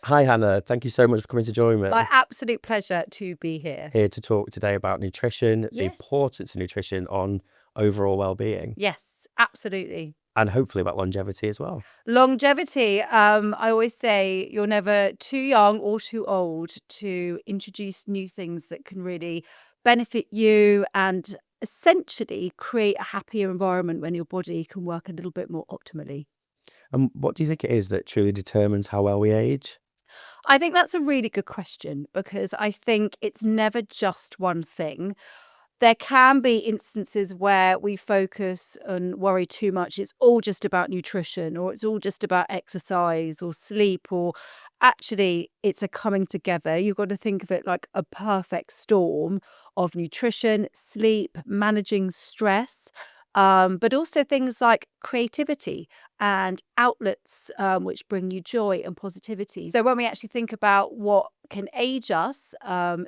Hi, Hannah. Thank you so much for coming to join me. My absolute pleasure to be here. Here to talk today about nutrition, the Yes. importance of nutrition on overall well-being, Yes, absolutely. and hopefully about longevity as well. Longevity. I always say you're never too young or too old to introduce new things that can really benefit you and essentially create a happier environment when your body can work a little bit more optimally. And what do you think it is that truly determines how well we age? I think that's a really good question because I think it's never just one thing. There can be instances where we focus and worry too much. It's all just about nutrition, or it's all just about exercise or sleep, or actually, it's a coming together. You've got to think of it like a perfect storm of nutrition, sleep, managing stress, but also things like creativity and outlets which bring you joy and positivity. So, when we actually think about what can age us,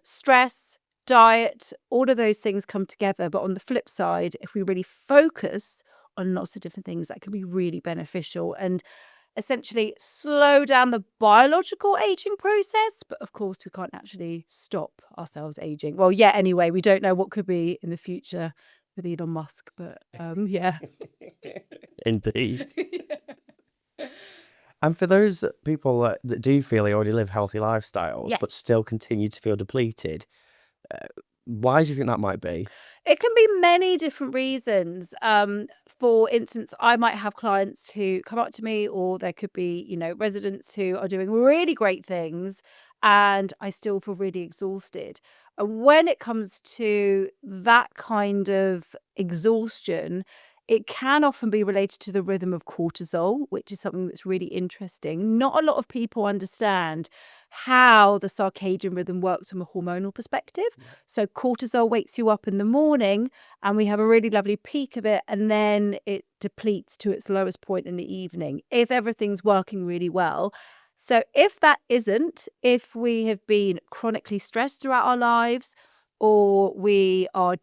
stress, diet, all of those things come together. But on the flip side, if we really focus on lots of different things, that can be really beneficial and essentially slow down the biological aging process. But of course, we can't actually stop ourselves aging. Well, yeah, anyway, we don't know what could be in the future with Elon Musk, but yeah. Indeed. And for those people that do feel they already live healthy lifestyles, but Yes. still continue to feel depleted, why do you think that might be? It can be many different reasons. For instance, I might have clients who come up to me, or there could be, residents who are doing really great things, and I still feel really exhausted. And when it comes to that kind of exhaustion, it can often be related to the rhythm of cortisol, which is something that's really interesting. Not a lot of people understand how the circadian rhythm works from a hormonal perspective. So cortisol wakes you up in the morning and we have a really lovely peak of it, and then it depletes to its lowest point in the evening if everything's working really well. So if we have been chronically stressed throughout our lives, or we are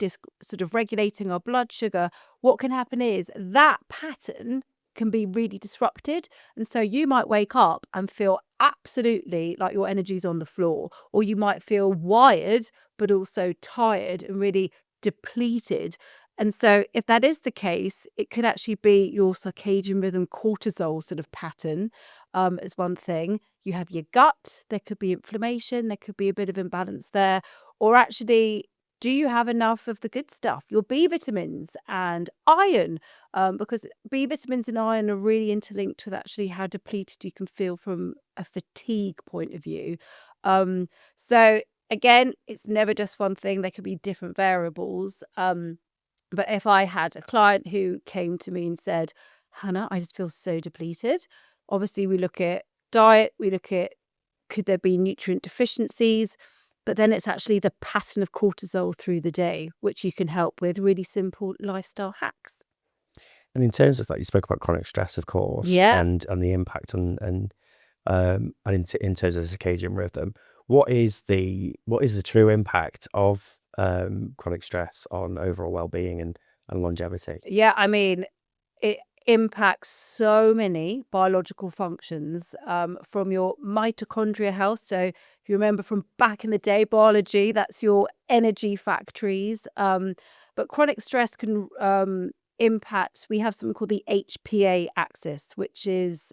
sort of regulating our blood sugar, what can happen is that pattern can be really disrupted. And so you might wake up and feel absolutely like your energy's on the floor, or you might feel wired, but also tired and really depleted. And so if that is the case, it could actually be your circadian rhythm cortisol sort of pattern, as one thing. You have your gut, there could be inflammation, there could be a bit of imbalance there. Or actually, do you have enough of the good stuff, your B vitamins and iron? Because B vitamins and iron are really interlinked with actually how depleted you can feel from a fatigue point of view. So again, it's never just one thing. There could be different variables. But if I had a client who came to me and said, Hannah, I just feel so depleted. Obviously, we look at diet, we look at could there be nutrient deficiencies, but then it's actually the pattern of cortisol through the day, which you can help with really simple lifestyle hacks. And in terms of that, you spoke about chronic stress, of course, Yeah. and the impact in terms of the circadian rhythm. What is the true impact of chronic stress on overall well-being and longevity? Yeah, I mean, it impacts so many biological functions, from your mitochondria health. So if you remember from back in the day, biology, that's your energy factories. But chronic stress can impact, we have something called the HPA axis, which is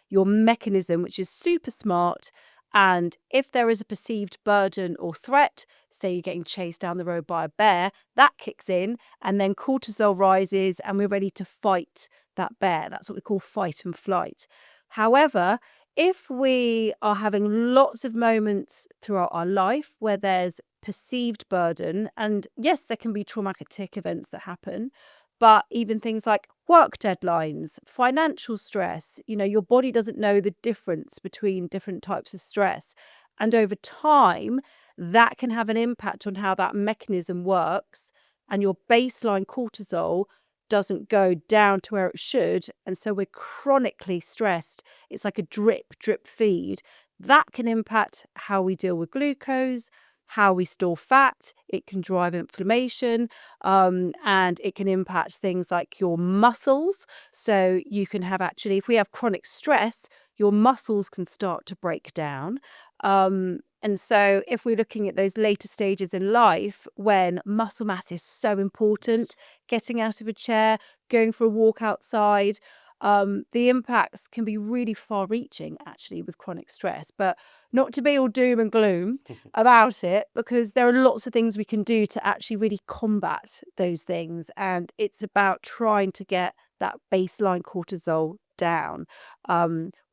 your mechanism, which is super smart. And if there is a perceived burden or threat, say you're getting chased down the road by a bear, that kicks in, and then cortisol rises and we're ready to fight that bear. That's what we call fight and flight. However, if we are having lots of moments throughout our life where there's perceived burden, and yes, there can be traumatic events that happen, but even things like work deadlines, financial stress, your body doesn't know the difference between different types of stress. And over time, that can have an impact on how that mechanism works. And your baseline cortisol doesn't go down to where it should. And so we're chronically stressed. It's like a drip feed. That can impact how we deal with glucose, how we store fat. It can drive inflammation, and it can impact things like your muscles. So you can have actually, if we have chronic stress, your muscles can start to break down. And so if we're looking at those later stages in life when muscle mass is so important, getting out of a chair, going for a walk outside, the impacts can be really far reaching actually with chronic stress. But not to be all doom and gloom about it, because there are lots of things we can do to actually really combat those things. And it's about trying to get that baseline cortisol down,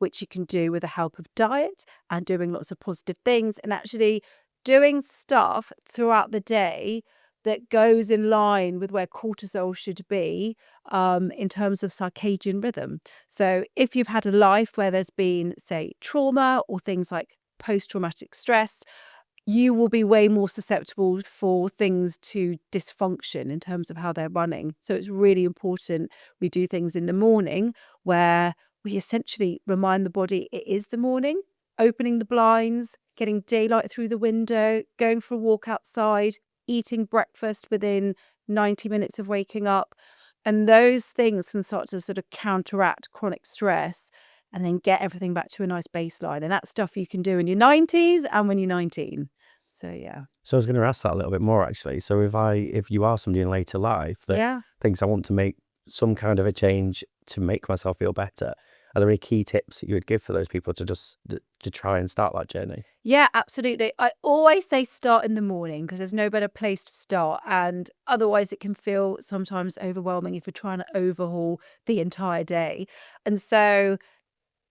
which you can do with the help of diet and doing lots of positive things and actually doing stuff throughout the day that goes in line with where cortisol should be, in terms of circadian rhythm. So if you've had a life where there's been, say, trauma or things like post-traumatic stress, you will be way more susceptible for things to dysfunction in terms of how they're running. So it's really important we do things in the morning where we essentially remind the body it is the morning, opening the blinds, getting daylight through the window, going for a walk outside, eating breakfast within 90 minutes of waking up. And those things can start to sort of counteract chronic stress and then get everything back to a nice baseline. And that's stuff you can do in your 90s and when you're 19. So, yeah. So I was going to ask that a little bit more actually. So if you are somebody in later life that Yeah. thinks I want to make some kind of a change to make myself feel better, are there any key tips that you would give for those people to try and start that journey? Yeah, absolutely. I always say start in the morning because there's no better place to start. And otherwise, it can feel sometimes overwhelming if you're trying to overhaul the entire day. And so,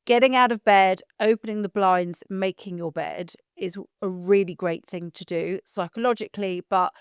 getting out of bed, opening the blinds, making your bed is a really great thing to do psychologically, but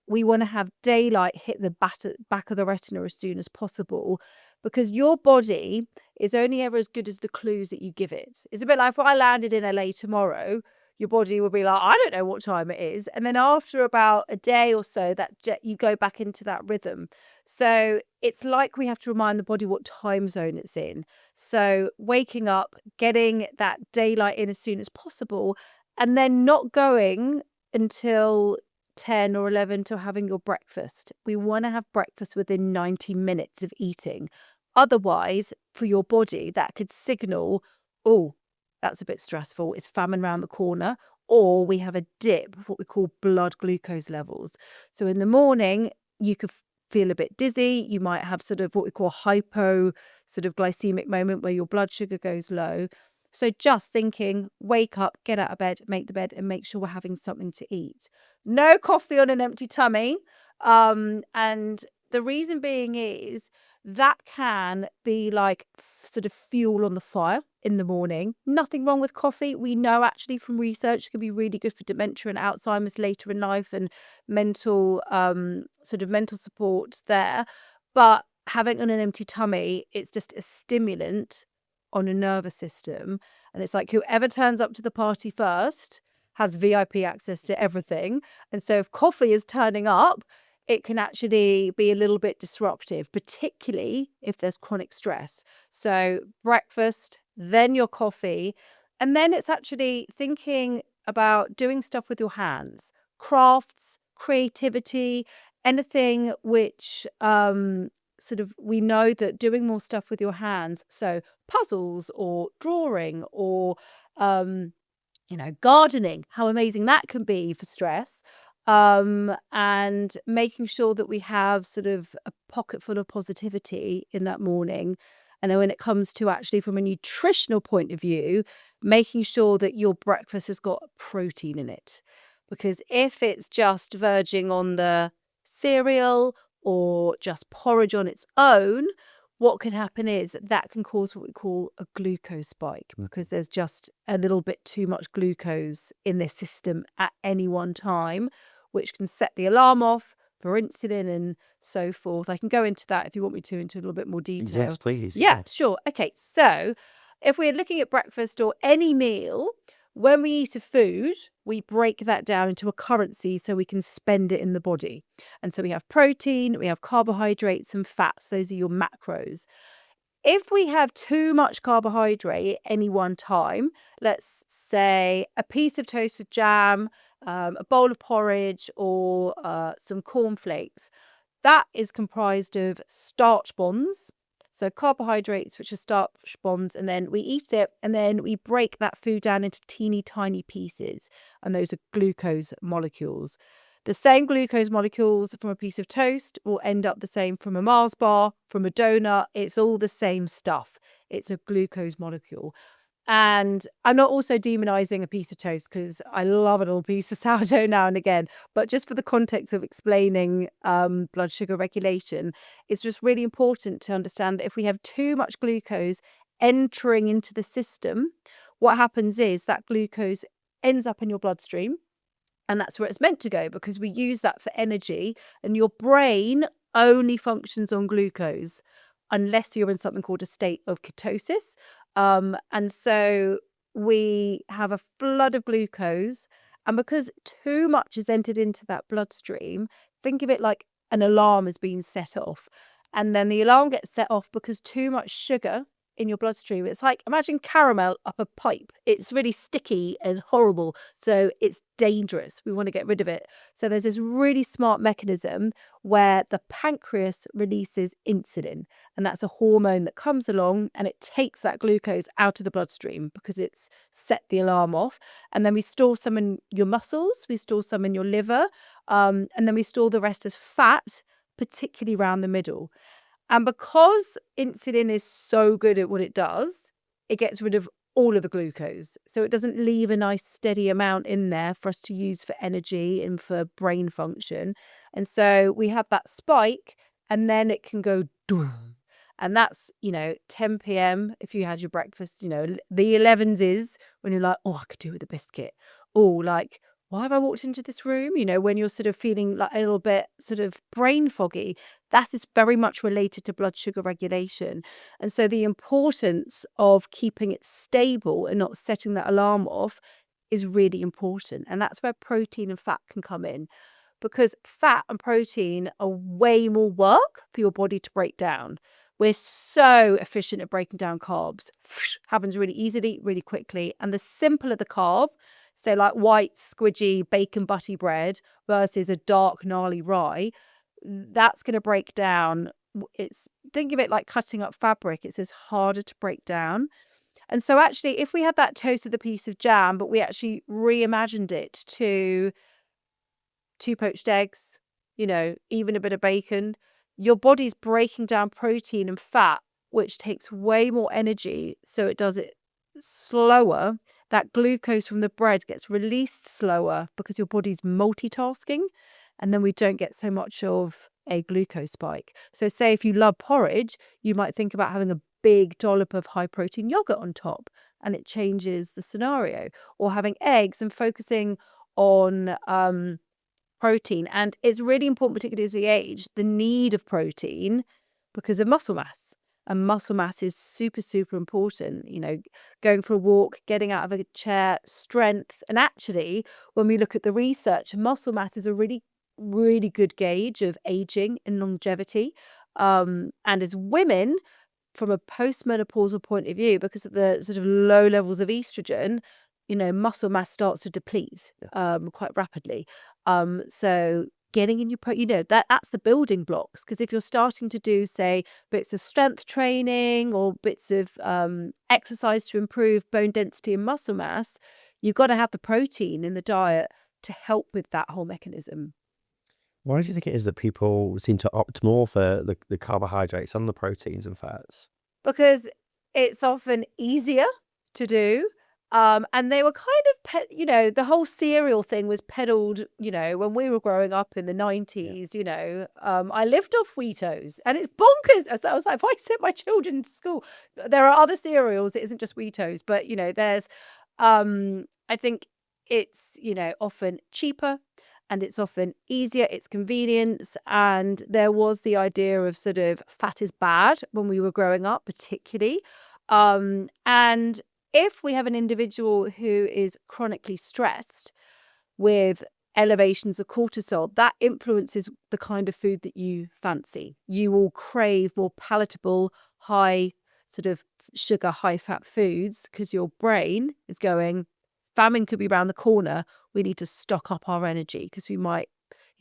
we want to have daylight hit the back of the retina as soon as possible, because your body is only ever as good as the clues that you give it. It's a bit like if I landed in LA tomorrow, your body will be like, I don't know what time it is. And then after about a day or so, you go back into that rhythm. So it's like we have to remind the body what time zone it's in. So waking up, getting that daylight in as soon as possible, and then not going until 10 or 11 till having your breakfast. We want to have breakfast within 90 minutes of eating. Otherwise, for your body, that could signal, oh, that's a bit stressful. It's famine round the corner. Or we have a dip, what we call blood glucose levels. So in the morning, you could feel a bit dizzy. You might have sort of what we call hypo sort of glycemic moment where your blood sugar goes low. So just thinking, wake up, get out of bed, make the bed, and make sure we're having something to eat. No coffee on an empty tummy. And the reason being is that can be like sort of fuel on the fire in the morning. Nothing wrong with coffee. We know actually from research it can be really good for dementia and Alzheimer's later in life and mental sort of mental support there. But having on an empty tummy, it's just a stimulant on a nervous system. And it's like whoever turns up to the party first has VIP access to everything. And so if coffee is turning up, it can actually be a little bit disruptive, particularly if there's chronic stress. So breakfast, then your coffee, and then it's actually thinking about doing stuff with your hands, crafts, creativity, anything which sort of we know that doing more stuff with your hands, so puzzles or drawing or gardening, how amazing that can be for stress. And making sure that we have sort of a pocket full of positivity in that morning. And then when it comes to actually from a nutritional point of view, making sure that your breakfast has got protein in it. Because if it's just verging on the cereal or just porridge on its own, what can happen is that can cause what we call a glucose spike, because there's just a little bit too much glucose in this system at any one time, which can set the alarm off for insulin and so forth. I can go into that if you want me to, into a little bit more detail. Yes, please. Yeah, sure. Okay, so if we're looking at breakfast or any meal, when we eat a food, we break that down into a currency so we can spend it in the body. And so we have protein, we have carbohydrates and fats. Those are your macros. If we have too much carbohydrate at any one time, let's say a piece of toast with jam, a bowl of porridge, or some cornflakes, that is comprised of starch bonds. So carbohydrates, which are starch bonds, and then we eat it, and then we break that food down into teeny tiny pieces, and those are glucose molecules. The same glucose molecules from a piece of toast will end up the same from a Mars bar, from a donut. It's all the same stuff. It's a glucose molecule. And I'm not also demonizing a piece of toast, because I love a little piece of sourdough now and again. But just for the context of explaining blood sugar regulation, it's just really important to understand that if we have too much glucose entering into the system, what happens is that glucose ends up in your bloodstream. And that's where it's meant to go, because we use that for energy, and your brain only functions on glucose unless you're in something called a state of ketosis. And so we have a flood of glucose, and because too much is entered into that bloodstream, think of it like an alarm is being set off. And then the alarm gets set off because too much sugar in your bloodstream. It's like, imagine caramel up a pipe. It's really sticky and horrible. So it's dangerous. We want to get rid of it. So there's this really smart mechanism where the pancreas releases insulin. And that's a hormone that comes along and it takes that glucose out of the bloodstream because it's set the alarm off. And then we store some in your muscles, we store some in your liver, and then we store the rest as fat, particularly around the middle. And because insulin is so good at what it does, it gets rid of all of the glucose. So it doesn't leave a nice steady amount in there for us to use for energy and for brain function. And so we have that spike, and then it can go doom. And that's, 10 p.m. if you had your breakfast, the 11s is when you're like, oh, I could do with a biscuit. Oh, like, why have I walked into this room? When you're sort of feeling like a little bit sort of brain foggy, that is very much related to blood sugar regulation. And so the importance of keeping it stable and not setting that alarm off is really important. And that's where protein and fat can come in, because fat and protein are way more work for your body to break down. We're so efficient at breaking down carbs. Happens really easily, really quickly. And the simpler the carb, so like white, squidgy, bacon butty bread versus a dark, gnarly rye, that's going to break down. Think of it like cutting up fabric. It's just harder to break down. And so actually, if we had that toast with a piece of jam, but we actually reimagined it to 2 poached eggs, even a bit of bacon, your body's breaking down protein and fat, which takes way more energy. So it does it slower. That glucose from the bread gets released slower because your body's multitasking. And then we don't get so much of a glucose spike. So say if you love porridge, you might think about having a big dollop of high protein yogurt on top, and it changes the scenario. Or having eggs and focusing on protein. And it's really important, particularly as we age, the need of protein because of muscle mass. And muscle mass is super, super important. Going for a walk, getting out of a chair, strength. And actually, when we look at the research, muscle mass is a really, really good gauge of aging and longevity. And as women, from a postmenopausal point of view, because of the sort of low levels of estrogen, muscle mass starts to deplete quite rapidly. So getting in your that's the building blocks, because if you're starting to do, say, bits of strength training or bits of exercise to improve bone density and muscle mass, you've got to have the protein in the diet to help with that whole mechanism. Why do you think it is that people seem to opt more for the carbohydrates and the proteins and fats? Because it's often easier to do. And they were kind of, the whole cereal thing was peddled, when we were growing up in the 90s, I lived off Wheatos, and it's bonkers. So I was like, if I sent my children to school, there are other cereals. It isn't just Wheatos, but, there's, I think it's, often cheaper, and it's often easier, it's convenience. And there was the idea of sort of fat is bad when we were growing up, particularly. And if we have an individual who is chronically stressed with elevations of cortisol, that influences the kind of food that you fancy. You will crave more palatable, high sort of sugar, high fat foods, because your brain is going, famine could be around the corner. We need to stock up our energy because we might,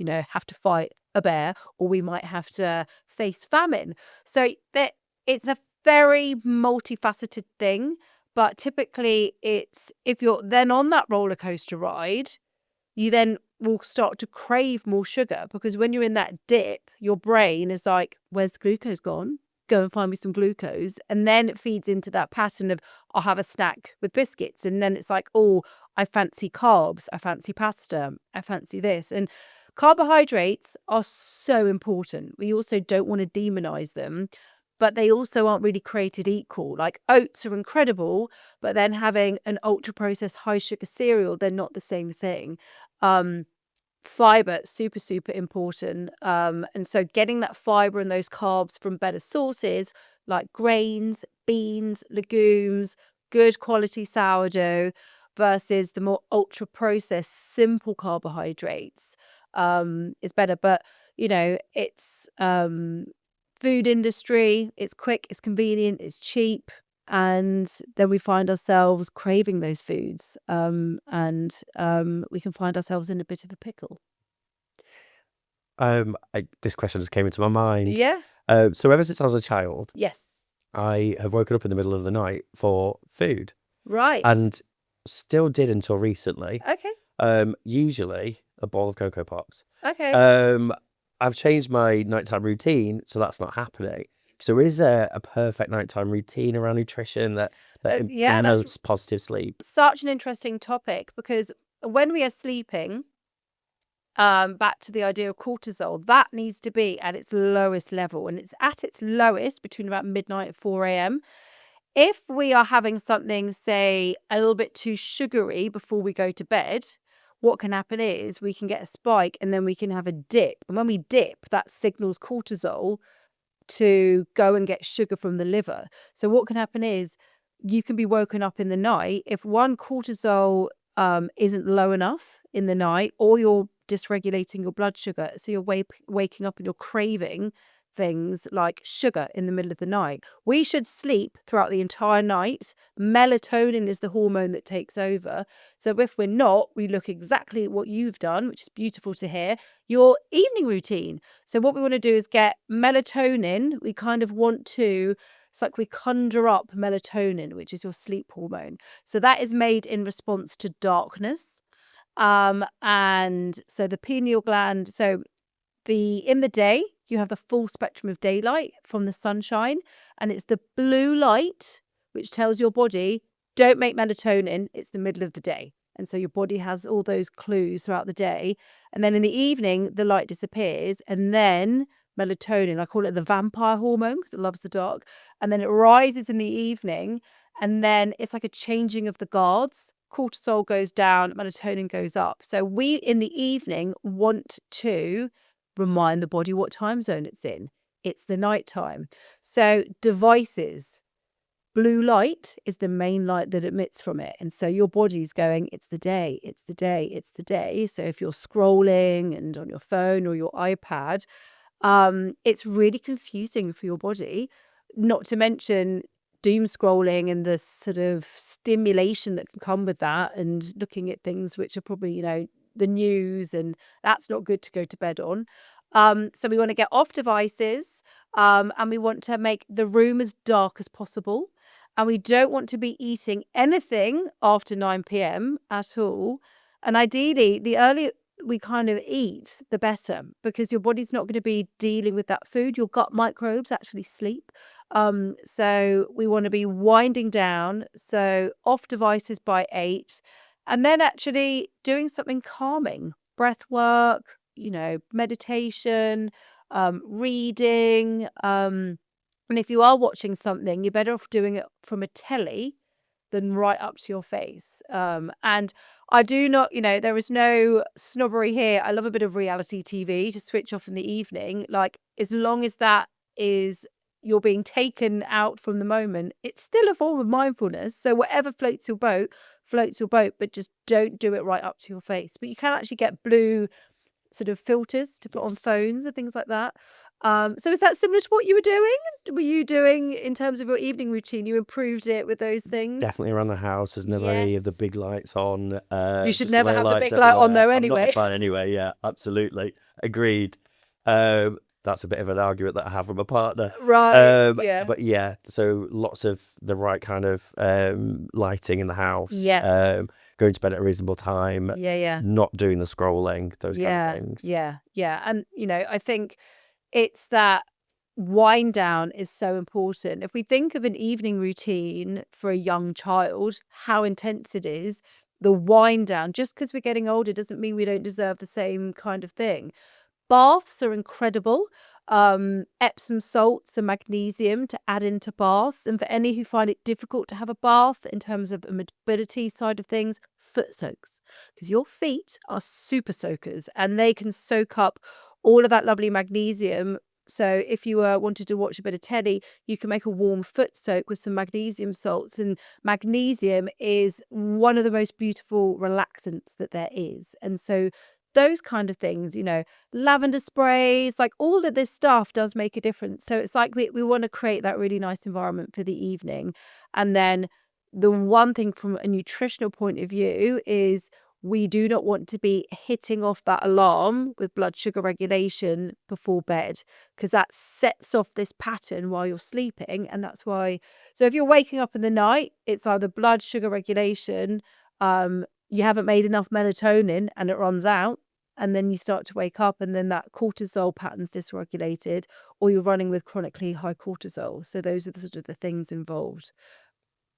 have to fight a bear, or we might have to face famine. So that it's a very multifaceted thing, but typically it's if you're then on that roller coaster ride, you then will start to crave more sugar, because when you're in that dip, your brain is like, where's the glucose gone? Go and find me some glucose. And then it feeds into that pattern of, I'll have a snack with biscuits. And then it's like, oh, I fancy carbs. I fancy pasta. I fancy this. And carbohydrates are so important. We also don't want to demonize them, but they also aren't really created equal. Like oats are incredible, but then having an ultra processed high sugar cereal, they're not the same thing. Fiber, super, super important. And so getting that fiber and those carbs from better sources like grains, beans, legumes, good quality sourdough versus the more ultra processed simple carbohydrates is better. But it's food industry, it's quick, it's convenient, it's cheap, and then we find ourselves craving those foods, and we can find ourselves in a bit of a pickle. This question just came into my mind. Yeah. So ever since I was a child, Yes. I have woken up in the middle of the night for food, Right. and still did until recently. Okay. Usually a bowl of Cocoa Pops. Okay. I've changed my nighttime routine, so that's not happening. So is there a perfect nighttime routine around nutrition that Yeah, that's promotes positive sleep? such an interesting topic, because when we are sleeping, back to the idea of cortisol, that needs to be at its lowest level, and it's at its lowest between about midnight and 4 a.m. If we are having something, say, a little bit too sugary before we go to bed, what can happen is we can get a spike and then we can have a dip. And when we dip, that signals cortisol to go and get sugar from the liver. So what can happen is you can be woken up in the night if one, cortisol isn't low enough in the night, or you're dysregulating your blood sugar. So you're waking up and you're craving things like sugar in the middle of the night. We should sleep throughout the entire night. Melatonin is the hormone that takes over. So if we're not, we look exactly at what you've done, which is beautiful to hear, your evening routine. So what we want to do is get melatonin. We kind of want to, it's like we conjure up melatonin, which is your sleep hormone. So that is made in response to darkness. And so the pineal gland, so in the day, you have the full spectrum of daylight from the sunshine, and it's the blue light which tells your body, don't make melatonin, it's the middle of the day. And so your body has all those clues throughout the day. And then in the evening, the light disappears, and then melatonin, I call it the vampire hormone because it loves the dark, and then it rises in the evening, and then it's like a changing of the guards. Cortisol goes down, melatonin goes up. So we in the evening want to remind the body what time zone it's in. It's the nighttime. So devices, blue light is the main light that emits from it. And so your body's going, it's the day, it's the day, it's the day. So if you're scrolling and on your phone or your iPad, it's really confusing for your body, not to mention doom scrolling and the sort of stimulation that can come with that, and looking at things which are probably, the news, and that's not good to go to bed on. So we want to get off devices, and we want to make the room as dark as possible. And we don't want to be eating anything after 9 p.m. at all. And ideally, the earlier we kind of eat, the better, because your body's not going to be dealing with that food. Your gut microbes actually sleep. So we want to be winding down. So off devices by 8. And then actually doing something calming, breath work, meditation, reading. And if you are watching something, you're better off doing it from a telly than right up to your face. And I do not, there is no snobbery here. I love a bit of reality TV to switch off in the evening. Like, as long as that is, you're being taken out from the moment, it's still a form of mindfulness. So whatever floats your boat, but just don't do it right up to your face. But you can actually get blue sort of filters to put on phones and things like that. So is that similar to what you were doing? Were you doing in terms of your evening routine? You improved it with those things? Definitely around the house. There's never any of the Yes. big lights on. You should Just never layer have the lights big light on everywhere. though I'm not anyway. a fan anyway. Yeah, absolutely. Agreed. Um, that's a bit of an argument that I have with my partner. Right. Yeah. But yeah, so lots of the right kind of lighting in the house, Yes. going to bed at a reasonable time, Yeah. Yeah. not doing the scrolling, those kind of Yeah. things. Yeah. Yeah. And, I think it's that wind down is so important. If we think of an evening routine for a young child, how intense it is, the wind down, just because we're getting older doesn't mean we don't deserve the same kind of thing. Baths are incredible. Epsom salts and magnesium to add into baths. And for any who find it difficult to have a bath in terms of a mobility side of things, foot soaks. Because your feet are super soakers and they can soak up all of that lovely magnesium. So if you wanted to watch a bit of telly, you can make a warm foot soak with some magnesium salts. And magnesium is one of the most beautiful relaxants that there is. And so those kind of things, lavender sprays, like all of this stuff does make a difference. So it's like we want to create that really nice environment for the evening. And then the one thing from a nutritional point of view is we do not want to be hitting off that alarm with blood sugar regulation before bed, because that sets off this pattern while you're sleeping. And that's why, so if you're waking up in the night, it's either blood sugar regulation, you haven't made enough melatonin and it runs out, and then you start to wake up and then that cortisol pattern's dysregulated, or you're running with chronically high cortisol. So those are the sort of the things involved.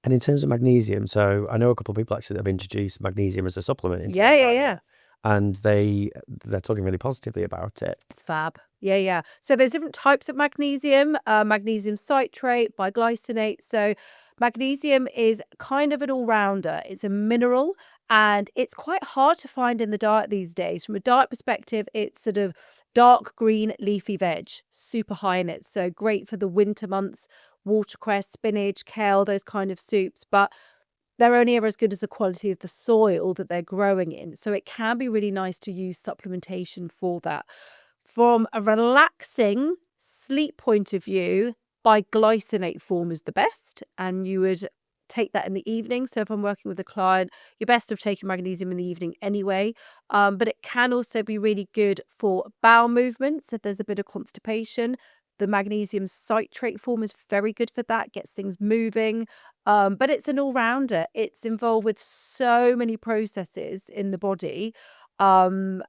And in terms of magnesium, so I know a couple of people actually that have introduced magnesium as a supplement into Yeah, their yeah, diet, yeah. and they're talking really positively about it. It's fab. Yeah, yeah. So there's different types of magnesium, magnesium citrate, biglycinate. So magnesium is kind of an all-rounder. It's a mineral and it's quite hard to find in the diet these days. From a diet perspective, it's sort of dark green leafy veg, super high in it. So great for the winter months, watercress, spinach, kale, those kind of soups. But they're only ever as good as the quality of the soil that they're growing in. So it can be really nice to use supplementation for that. From a relaxing sleep point of view, biglycinate form is the best, and you would take that in the evening. So if I'm working with a client, you're best off taking magnesium in the evening anyway. But it can also be really good for bowel movements if there's a bit of constipation. The magnesium citrate form is very good for that, gets things moving. But it's an all-rounder. It's involved with so many processes in the body. And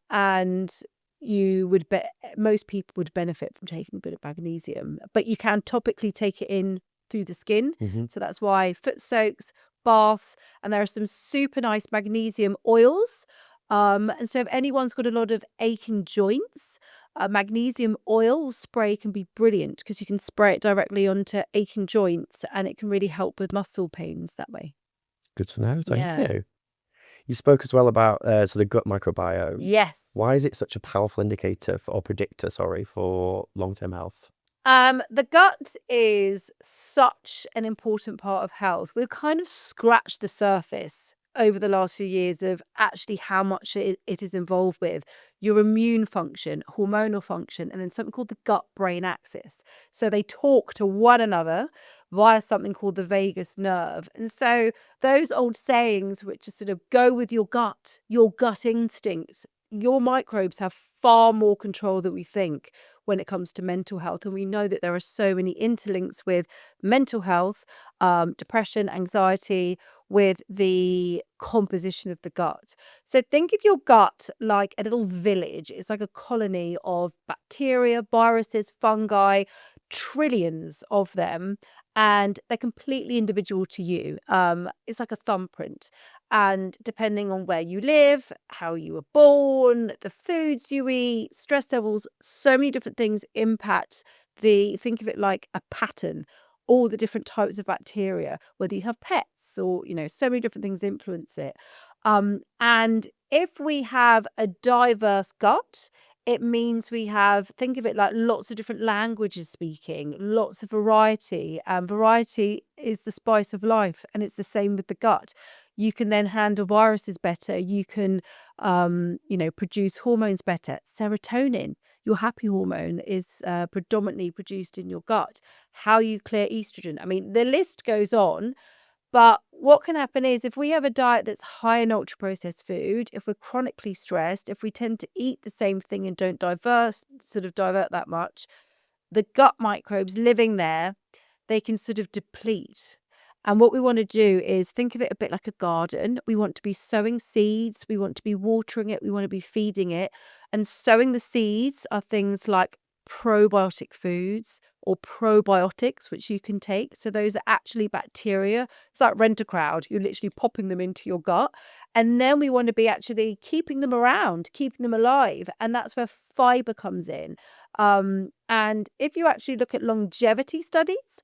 most people would benefit from taking a bit of magnesium, but you can topically take it in through the skin. Mm-hmm. So that's why foot soaks, baths, and there are some super nice magnesium oils. And so if anyone's got a lot of aching joints, a magnesium oil spray can be brilliant because you can spray it directly onto aching joints and it can really help with muscle pains that way. Good to know. Thank Yeah. you. You spoke as well about so the gut microbiome. Yes. Why is it such a powerful indicator or predictor, sorry, for long-term health? The gut is such an important part of health. We've kind of scratched the surface over the last few years of actually how much it is involved with your immune function, hormonal function, and then something called the gut-brain axis. So they talk to one another via something called the vagus nerve. And so those old sayings, which are sort of go with your gut instinct, your microbes have far more control than we think when it comes to mental health. And we know that there are so many interlinks with mental health, depression, anxiety, with the composition of the gut. So think of your gut like a little village. It's like a colony of bacteria, viruses, fungi, trillions of them. And they're completely individual to you. It's like a thumbprint. And depending on where you live, how you were born, the foods you eat, stress levels, so many different things impact think of it like a pattern, all the different types of bacteria, whether you have pets or, so many different things influence it. And if we have a diverse gut, it means we have, think of it like lots of different languages speaking, lots of variety. And variety is the spice of life. And it's the same with the gut. You can then handle viruses better. You can, produce hormones better. Serotonin, your happy hormone, is predominantly produced in your gut. How you clear estrogen. I mean, the list goes on. But what can happen is if we have a diet that's high in ultra processed food, if we're chronically stressed, if we tend to eat the same thing and don't divert that much, the gut microbes living there, they can sort of deplete. And what we want to do is think of it a bit like a garden. We want to be sowing seeds, we want to be watering it, we want to be feeding it. And sowing the seeds are things like probiotic foods or probiotics, which you can take. So those are actually bacteria. It's like rent a crowd. You're literally popping them into your gut. And then we want to be actually keeping them around, keeping them alive. And that's where fiber comes in. And if you actually look at longevity studies,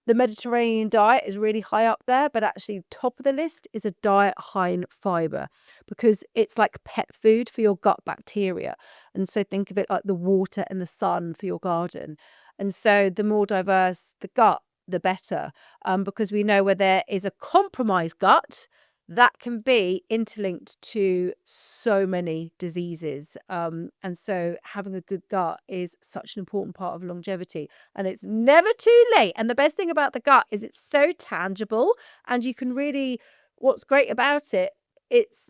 the Mediterranean diet is really high up there, but actually top of the list is a diet high in fiber because it's like pet food for your gut bacteria. And so think of it like the water and the sun for your garden. And so the more diverse the gut, the better, because we know where there is a compromised gut, that can be interlinked to so many diseases. And so having a good gut is such an important part of longevity. And it's never too late. And the best thing about the gut is it's so tangible and you can really, what's great about it,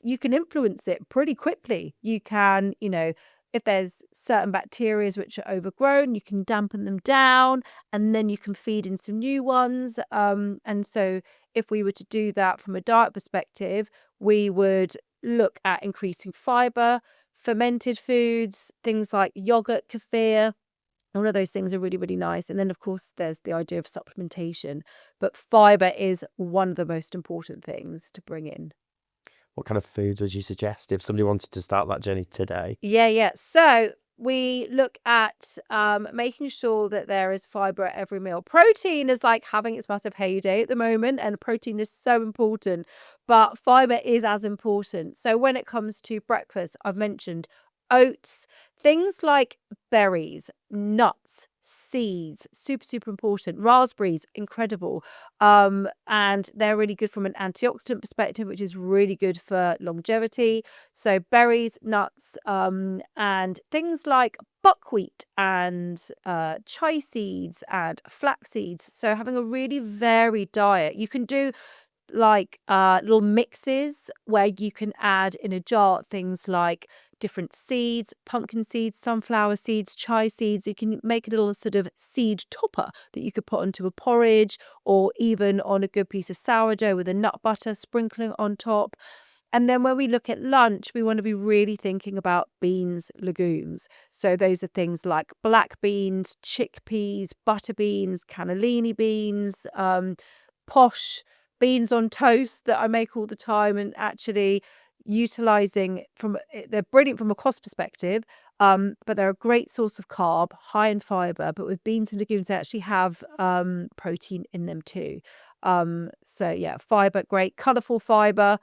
you can influence it pretty quickly. You can, if there's certain bacteria which are overgrown, you can dampen them down and then you can feed in some new ones. And so if we were to do that from a diet perspective, we would look at increasing fiber, fermented foods, things like yogurt, kefir. All of those things are really, really nice. And then, of course, there's the idea of supplementation. But fiber is one of the most important things to bring in. What kind of foods would you suggest if somebody wanted to start that journey today? Yeah. So we look at making sure that there is fiber at every meal. Protein is like having its massive heyday at the moment, and protein is so important, but fiber is as important. So when it comes to breakfast, I've mentioned oats, things like berries, nuts, seeds, super, super important. Raspberries, incredible. And they're really good from an antioxidant perspective, which is really good for longevity. So berries, nuts, and things like buckwheat and chia seeds and flax seeds. So having a really varied diet. You can do like little mixes where you can add in a jar things like different seeds, pumpkin seeds, sunflower seeds, chia seeds. You can make a little sort of seed topper that you could put onto a porridge or even on a good piece of sourdough with a nut butter sprinkling on top. And then when we look at lunch, we want to be really thinking about beans, legumes. So those are things like black beans, chickpeas, butter beans, cannellini beans, posh beans on toast that I make all the time, and actually utilizing they're brilliant from a cost perspective, but they're a great source of carb, high in fiber. But with beans and legumes, they actually have protein in them too. So yeah, fiber, great, colorful fiber.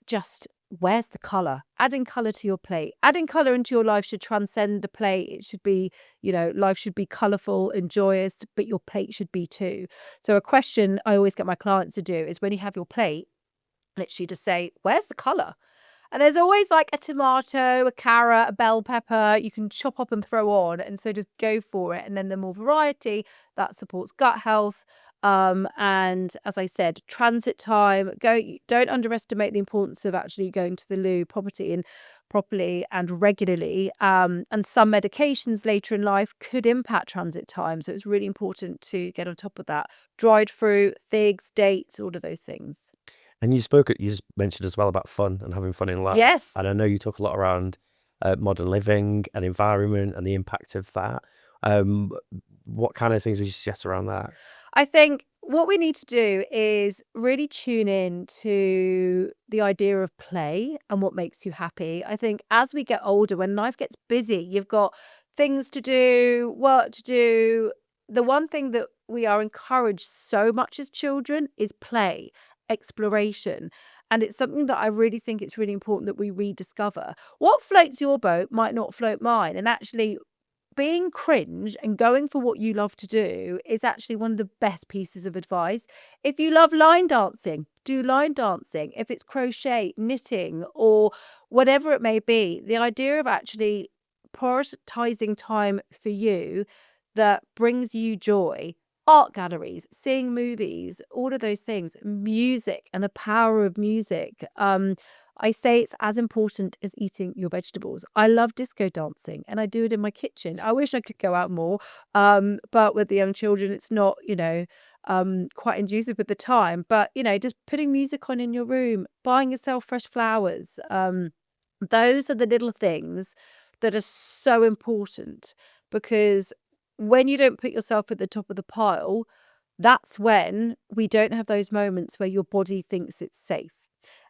Just where's the color? Adding color to your plate, adding color into your life should transcend the plate. It should be, life should be colorful and joyous, but your plate should be too. So a question I always get my clients to do is when you have your plate, literally just say, where's the color? And there's always like a tomato, a carrot, a bell pepper you can chop up and throw on. And so just go for it. And then the more variety that supports gut health. And as I said, transit time, don't underestimate the importance of actually going to the loo properly and regularly. And some medications later in life could impact transit time. So it's really important to get on top of that. Dried fruit, figs, dates, all of those things. And you just mentioned as well about fun and having fun in life. Yes. And I know you talk a lot around modern living and environment and the impact of that. What kind of things would you suggest around that? I think what we need to do is really tune in to the idea of play and what makes you happy. I think as we get older, when life gets busy, you've got things to do, work to do. The one thing that we are encouraged so much as children is play, exploration. And it's something that I really think it's really important that we rediscover. What floats your boat might not float mine. And actually, being cringe and going for what you love to do is actually one of the best pieces of advice. If you love line dancing, do line dancing. If it's crochet, knitting, or whatever it may be, the idea of actually prioritizing time for you that brings you joy art galleries, seeing movies, all of those things, music and the power of music. I say it's as important as eating your vegetables. I love disco dancing and I do it in my kitchen. I wish I could go out more. But with the young children, it's not, quite conducive at the time. But, just putting music on in your room, buying yourself fresh flowers. Those are the little things that are so important, because when you don't put yourself at the top of the pile, that's when we don't have those moments where your body thinks it's safe.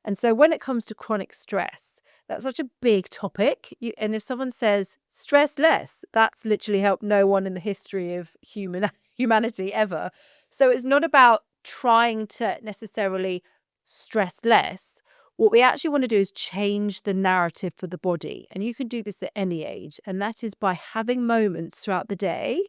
And so when it comes to chronic stress, that's such a big topic. And if someone says stress less, that's literally helped no one in the history of humanity ever. So it's not about trying to necessarily stress less. What we actually want to do is change the narrative for the body. And you can do this at any age. And that is by having moments throughout the day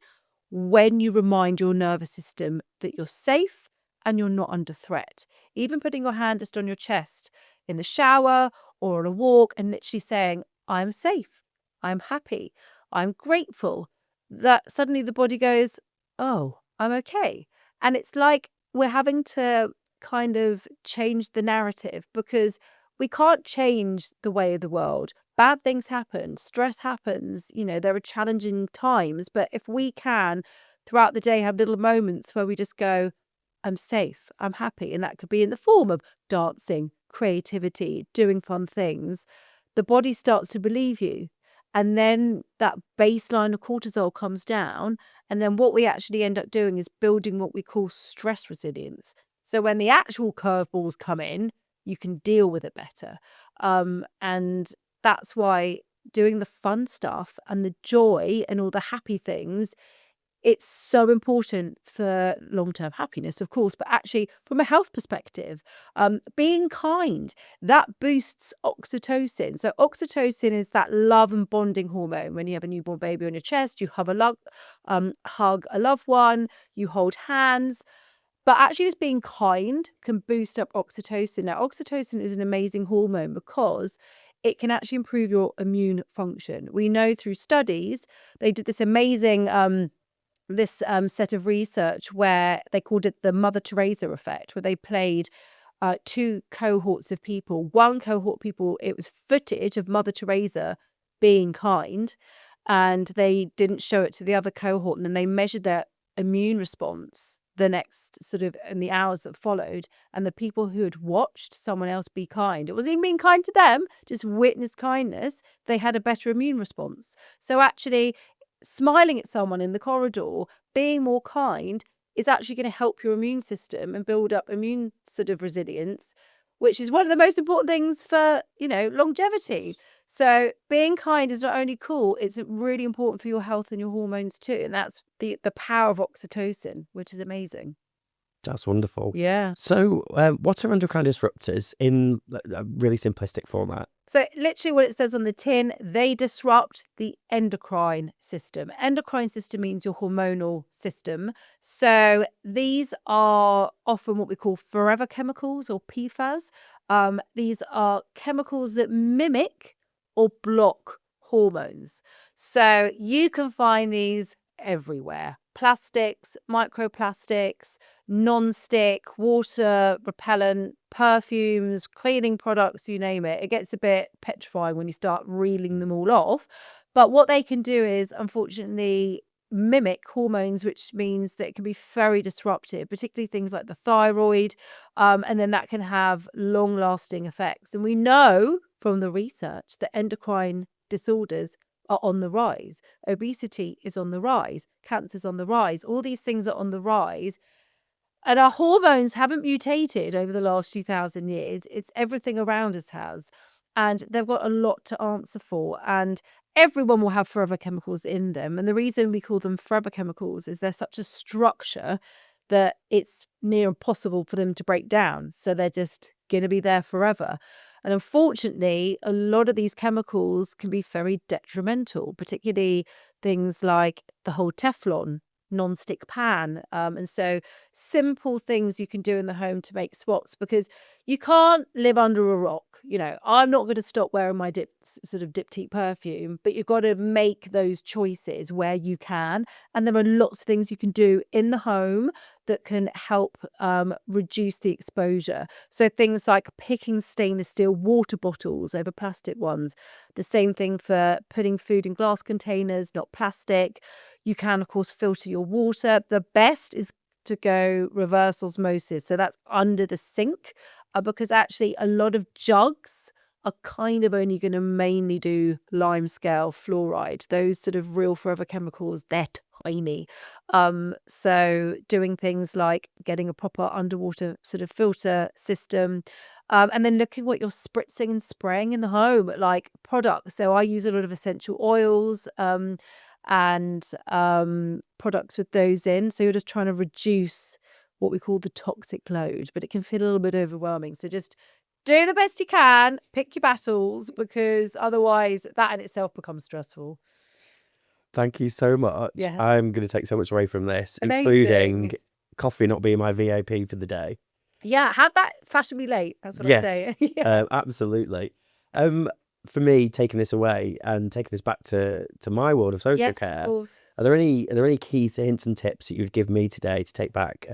when you remind your nervous system that you're safe and you're not under threat. Even putting your hand just on your chest in the shower or on a walk and literally saying, I'm safe, I'm happy, I'm grateful, that suddenly the body goes, oh, I'm okay. And it's like we're having to kind of change the narrative, because we can't change the way of the world. Bad things happen, stress happens, there are challenging times. But if we can throughout the day have little moments where we just go, I'm safe, I'm happy, and that could be in the form of dancing, creativity, doing fun things, the body starts to believe you. And then that baseline of cortisol comes down. And then what we actually end up doing is building what we call stress resilience. So when the actual curveballs come in, you can deal with it better. And that's why doing the fun stuff and the joy and all the happy things, it's so important for long-term happiness, of course, but actually from a health perspective, being kind, that boosts oxytocin. So oxytocin is that love and bonding hormone. When you have a newborn baby on your chest, you hug a loved one, you hold hands. But actually just being kind can boost up oxytocin. Now, oxytocin is an amazing hormone because it can actually improve your immune function. We know through studies, they did this amazing set of research where they called it the Mother Teresa effect, where they played two cohorts of people. One cohort of people, it was footage of Mother Teresa being kind, and they didn't show it to the other cohort. And then they measured their immune response the next sort of in the hours that followed. And the people who had watched someone else be kind, it wasn't even being kind to them, just witnessed kindness, they had a better immune response. So actually, smiling at someone in the corridor, being more kind, is actually going to help your immune system and build up immune sort of resilience, which is one of the most important things for, longevity. So being kind is not only cool, it's really important for your health and your hormones too. And that's the power of oxytocin, which is amazing. That's wonderful. Yeah. So, what are endocrine disruptors in a really simplistic format? So literally what it says on the tin, they disrupt the endocrine system. Endocrine system means your hormonal system. So these are often what we call forever chemicals, or PFAS. These are chemicals that mimic or block hormones. So you can find these everywhere. Plastics, microplastics, non-stick, water repellent, perfumes, cleaning products, you name it. It gets a bit petrifying when you start reeling them all off. But what they can do is, unfortunately, mimic hormones, which means that it can be very disruptive, particularly things like the thyroid. And then that can have long-lasting effects. And we know from the research that endocrine disorders are on the rise. Obesity is on the rise. Cancer's on the rise. All these things are on the rise. And our hormones haven't mutated over the last few thousand years. It's everything around us has. And they've got a lot to answer for. And everyone will have forever chemicals in them. And the reason we call them forever chemicals is they're such a structure that it's near impossible for them to break down. So they're just going to be there forever. And unfortunately, a lot of these chemicals can be very detrimental, particularly things like the whole Teflon non-stick pan. And so simple things you can do in the home to make swaps, because you can't live under a rock. You know, I'm not going to stop wearing my sort of diptyque perfume, but you've got to make those choices where you can. And there are lots of things you can do in the home that can help reduce the exposure. So things like picking stainless steel water bottles over plastic ones. The same thing for putting food in glass containers, not plastic. You can, of course, filter your water. The best is to go reverse osmosis. So that's under the sink, because actually a lot of jugs are kind of only going to mainly do limescale fluoride. Those sort of real forever chemicals, they're tiny. So doing things like getting a proper underwater sort of filter system, and then looking what you're spritzing and spraying in the home, like products. So I use a lot of essential oils, and products with those in. So you're just trying to reduce what we call the toxic load, but it can feel a little bit overwhelming. So just do the best you can, pick your battles, because otherwise that in itself becomes stressful. Thank you so much. Yes. I'm going to take so much away from this, Amazing. including coffee not being my VIP for the day. Yeah, have that fashion be late. That's what I'm saying. Yeah, absolutely. For me, taking this away and taking this back to my world of social Yes, care, of course. are there any key hints and tips that you'd give me today to take back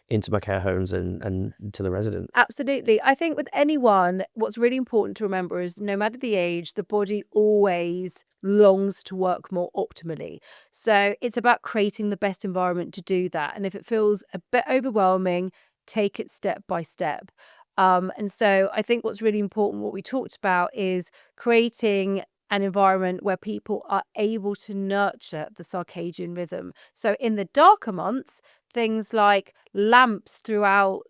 into my care homes and to the residents? Absolutely. I think with anyone, what's really important to remember is no matter the age, the body always longs to work more optimally. So it's about creating the best environment to do that. And if it feels a bit overwhelming, take it step by step. And so I think what's really important, what we talked about, is creating an environment where people are able to nurture the circadian rhythm. So in the darker months, things like lamps throughout,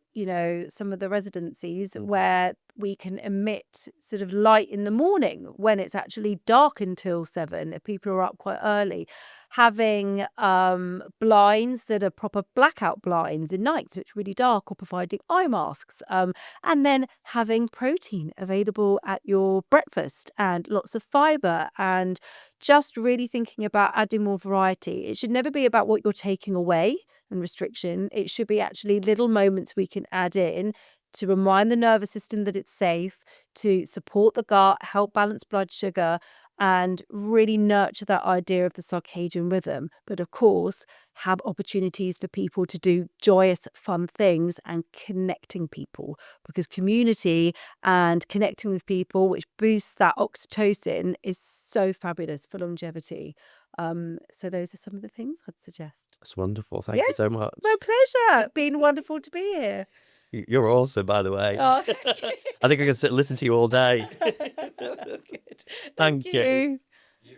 some of the residencies where we can emit sort of light in the morning when it's actually dark until 7 if people are up quite early. Having blinds that are proper blackout blinds in nights, so it's really dark, or providing eye masks. And then having protein available at your breakfast and lots of fibre, and just really thinking about adding more variety. It should never be about what you're taking away and restriction. It should be actually little moments we can add in to remind the nervous system that it's safe, to support the gut, help balance blood sugar, and really nurture that idea of the circadian rhythm. But of course, have opportunities for people to do joyous, fun things and connecting people, because community and connecting with people, which boosts that oxytocin, is so fabulous for longevity. So those are some of the things I'd suggest. That's wonderful. Thank you so much. My pleasure. Been wonderful to be here. You're awesome, by the way. Oh, I think I can listen to you all day. Good. Thank you.